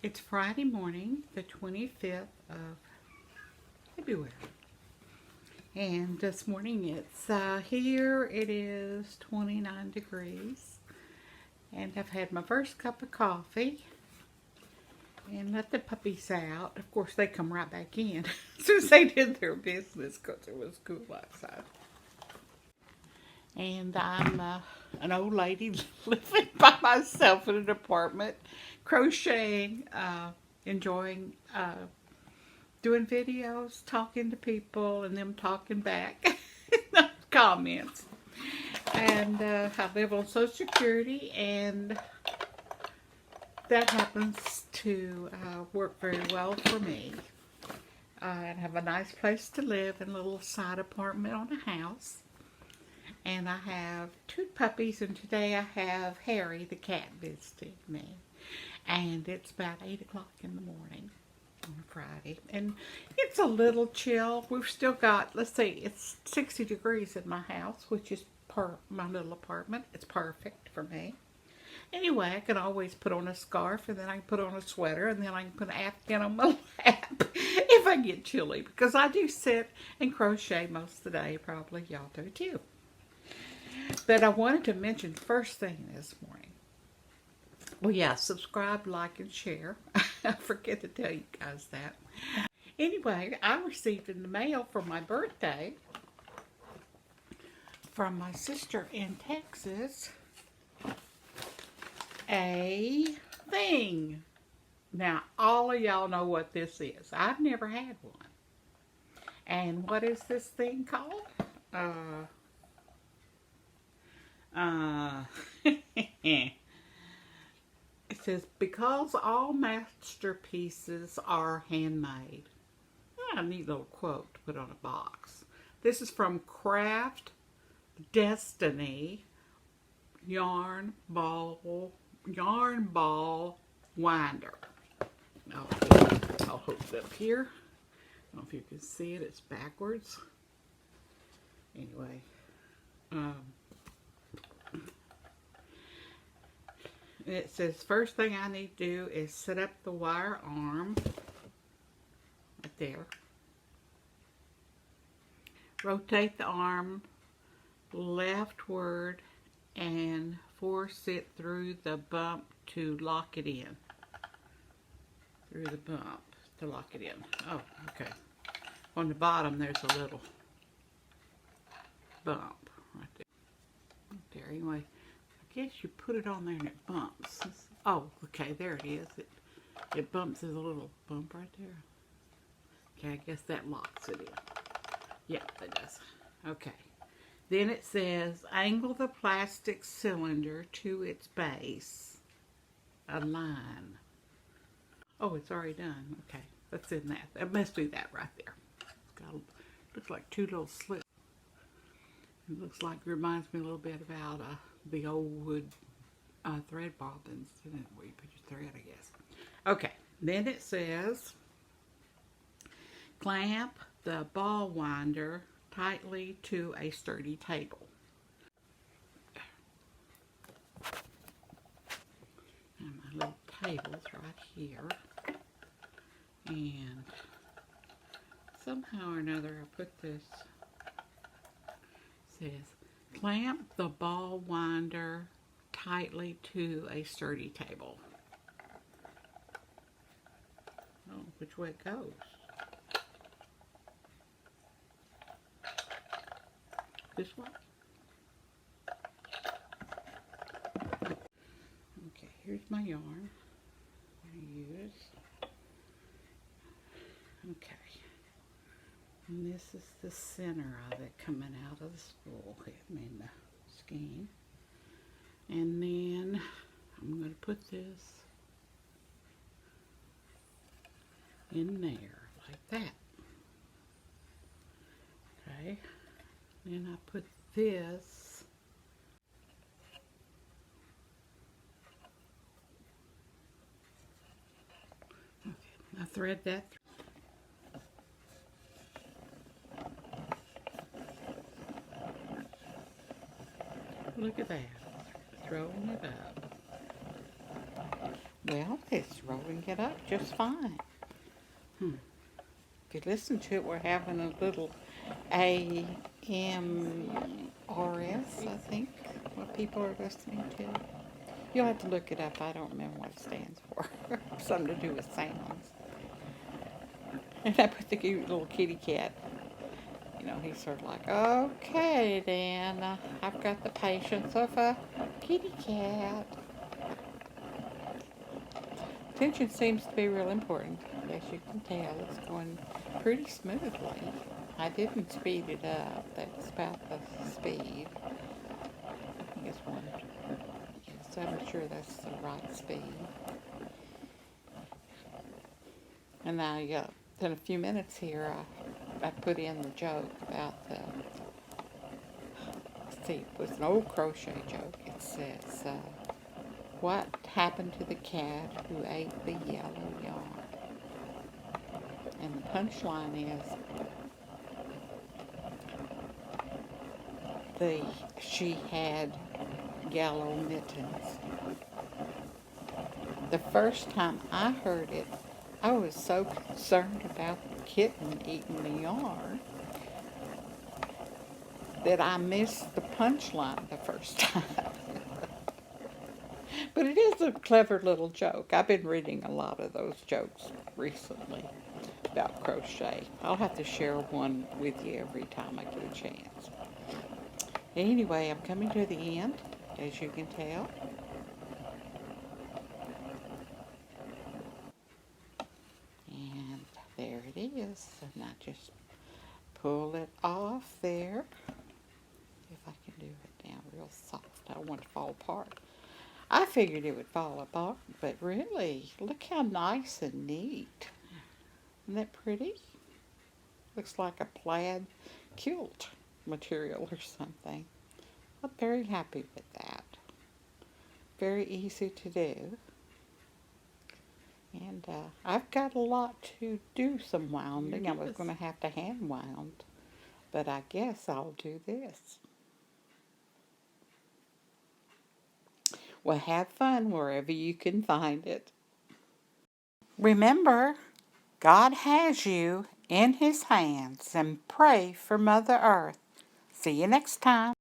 It's Friday morning, the 25th of February. And this morning here it is 29 degrees. And I've had my first cup of coffee and let the puppies out. Of course, they come right back in as soon as they did their business because it was cool outside. And I'm an old lady living by myself in an apartment, crocheting, enjoying doing videos, talking to people, and them talking back comments. And I live on Social Security, and that happens to work very well for me. I have a nice place to live in a little side apartment on a house. And I have two puppies, and today I have Harry, the cat, visiting me. And it's about 8 o'clock in the morning on Friday. And it's a little chill. We've still got, let's see, it's 60 degrees in my house, which is my little apartment. It's perfect for me. Anyway, I can always put on a scarf, and then I can put on a sweater, and then I can put an Afghan on my lap if I get chilly. Because I do sit and crochet most of the day. Probably y'all do too. But I wanted to mention first thing this morning. Well, yeah, subscribe, like, and share. I forget to tell you guys that. Anyway, I received in the mail for my birthday from my sister in Texas a thing. Now, all of y'all know what this is. I've never had one. And what is this thing called? It says, because all masterpieces are handmade. A neat little quote to put on a box. This is from Craft Destiny Yarn Ball Winder. I'll hold it up here. I don't know if you can see it. It's backwards. Anyway. It says, first thing I need to do is set up the wire arm right there. Rotate the arm leftward and force it through the bump to lock it in. Through the bump to lock it in. Oh, okay. On the bottom there's a little bump right there. Right there. Anyway, I guess you put it on there and it bumps. Oh, okay, there it is. It bumps. There's a little bump right there. Okay, I guess that locks it in. Yeah, it does. Okay. Then it says, angle the plastic cylinder to its base. Align. Oh, it's already done. Okay, that's in that. That must be that right there. It's got, looks like two little slits. It looks like, reminds me a little bit about the old wood thread bobbins, isn't it? Where you put your thread, I guess. Okay, then it says, clamp the ball winder tightly to a sturdy table. And my little table's right here. And somehow or another I put this, says, clamp the ball winder tightly to a sturdy table. Oh, which way it goes. This way? Okay, here's my yarn I use. Okay. And this is the center of it coming out of the spool, in the skein. And then I'm going to put this in there, like that. Okay. Then I put this I thread that through. Look at that. Throwing it up. Well, it's rolling it up just fine. If you listen to it, we're having a little AMRS, I think, what people are listening to. You'll have to look it up. I don't remember what it stands for. Something to do with sounds. And I put the cute little kitty cat. You know, he's sort of like, okay, then I've got the patience of a kitty cat. Attention seems to be real important. As you can tell, it's going pretty smoothly. I didn't speed it up. That's about the speed. I think it's one. Yes, I'm sure that's the right speed. And now, in a few minutes here, I put in the joke about the. See, it was an old crochet joke. It says, "What happened to the cat who ate the yellow yarn?" And the punchline is, she had yellow mittens. The first time I heard it, I was so concerned about the kitten eating the yarn that I missed the punchline the first time. But it is a clever little joke. I've been reading a lot of those jokes recently about crochet. I'll have to share one with you every time I get a chance. Anyway, I'm coming to the end, as you can tell. And there it is. And I just pull it off there. If I can do it now real soft. I don't want it to fall apart. I figured it would fall apart, but really, look how nice and neat. Isn't that pretty? Looks like a plaid kilt material or something. I'm very happy with that. Very easy to do. And I've got a lot to do some wounding. I was going to have to hand wound, but I guess I'll do this. Well, have fun wherever you can find it. Remember, God has you in His hands, and pray for Mother Earth. See you next time.